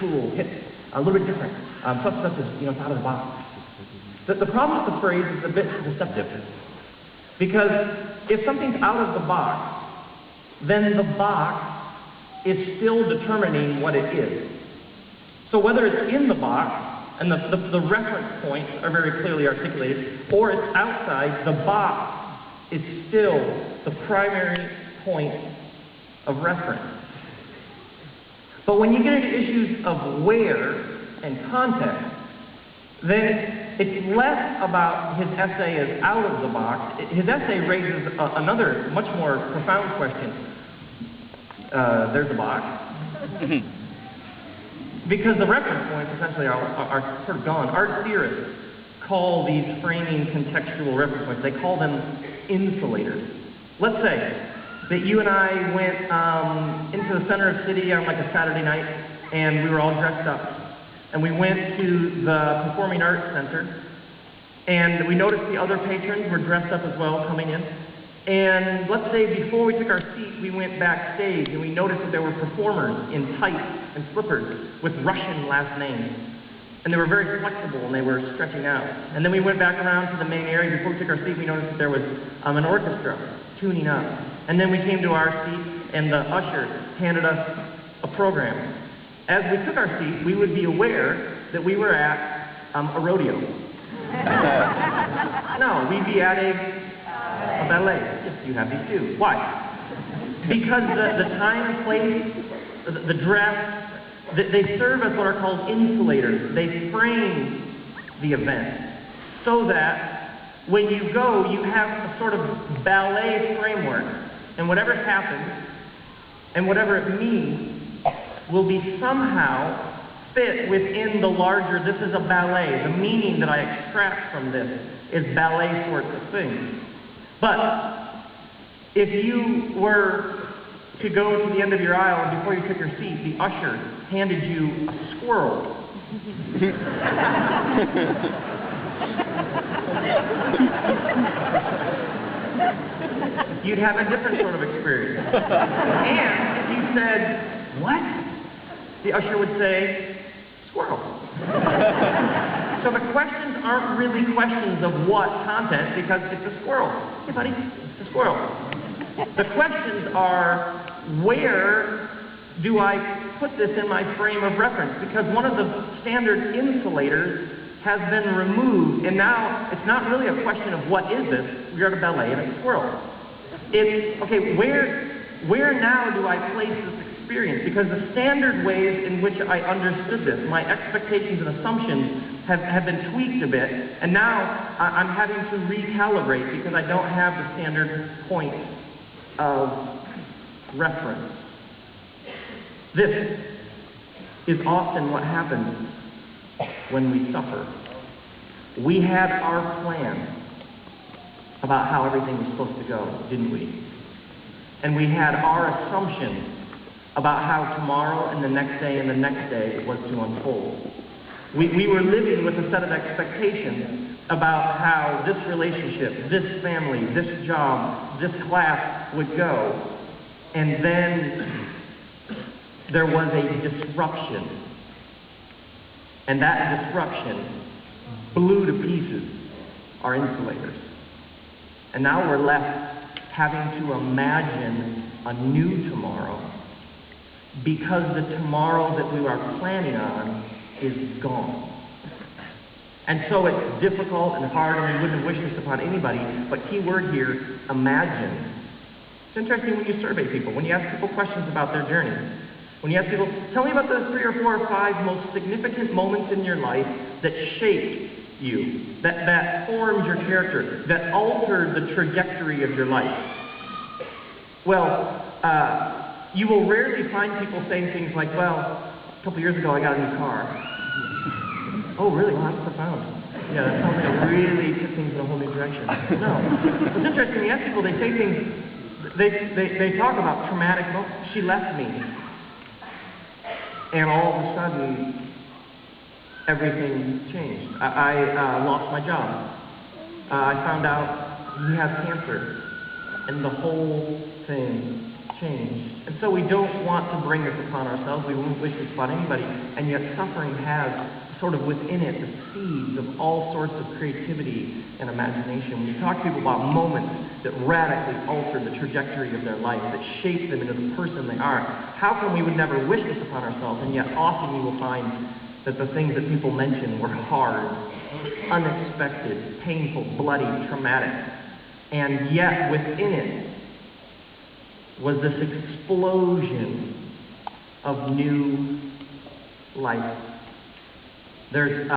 cool, hip, a little bit different. Such is, it's out of the box. The problem with the phrase is a bit deceptive. Because if something's out of the box, then the box is still determining what it is. So whether it's in the box, and the reference points are very clearly articulated, or it's outside, the box is still the primary point of reference. But when you get into issues of where and context, then it's less about his essay as out of the box. His essay raises another, much more profound question. There's the box. Because the reference points essentially are sort of gone. Art theorists call these framing contextual reference points, they call them insulators. Let's say that you and I went into the center of the city on like a Saturday night, and we were all dressed up. And we went to the Performing Arts Center, and we noticed the other patrons were dressed up as well coming in. And let's say before we took our seat, we went backstage, and we noticed that there were performers in tights and slippers with Russian last names. And they were very flexible, and they were stretching out. And then we went back around to the main area. Before we took our seat, we noticed that there was an orchestra tuning up. And then we came to our seat, and the usher handed us a program. As we took our seat, we would be aware that we were at a rodeo. No, we'd be at a ballet. Yes, you have these too. Why? Because the time, place, the dress, they serve as what are called insulators. They frame the event so that when you go, you have a sort of ballet framework. And whatever happens, and whatever it means, will be somehow fit within the larger, this is a ballet. The meaning that I extract from this is ballet sorts of things. But if you were to go to the end of your aisle and before you took your seat, the usher handed you a squirrel. You'd have a different sort of experience. And if you said, "What?" the usher would say, "Squirrel." So the questions aren't really questions of what content, because it's a squirrel. Hey buddy, it's a squirrel. The questions are, where do I put this in my frame of reference? Because one of the standard insulators has been removed, and now it's not really a question of what is this. We're at a ballet and it's a squirrel. It's, okay, where now do I place this experience? Because the standard ways in which I understood this, my expectations and assumptions have been tweaked a bit, and now I'm having to recalibrate because I don't have the standard point of reference. This is often what happens when we suffer. We had our plan about how everything was supposed to go, didn't we? And we had our assumptions about how tomorrow and the next day and the next day was to unfold. We were living with a set of expectations about how this relationship, this family, this job, this class would go. And then there was a disruption. And that disruption blew to pieces our insulators. And now we're left having to imagine a new tomorrow, because the tomorrow that we are planning on is gone. And so it's difficult and hard, and we wouldn't wish this upon anybody, but key word here, imagine. It's interesting when you survey people, when you ask people questions about their journey. When you ask people, tell me about the 3 or 4 or 5 most significant moments in your life that shaped you, that formed your character, that altered the trajectory of your life. Well, you will rarely find people saying things like, well, a couple years ago I got a new car. Oh, really? Well, that's profound. Yeah, that sounds like it really took things in a whole new direction. No. It's interesting, when you ask people, they say things, they talk about traumatic moments. She left me. And all of a sudden, everything changed. I lost my job. I found out he has cancer. And the whole thing changed. And so we don't want to bring this upon ourselves. We won't wish this upon anybody. And yet suffering has sort of within it the seeds of all sorts of creativity and imagination. When you talk to people about moments that radically alter the trajectory of their life, that shape them into the person they are, how come we would never wish this upon ourselves? And yet often you will find that the things that people mention were hard, unexpected, painful, bloody, traumatic. And yet within it was this explosion of new life. There's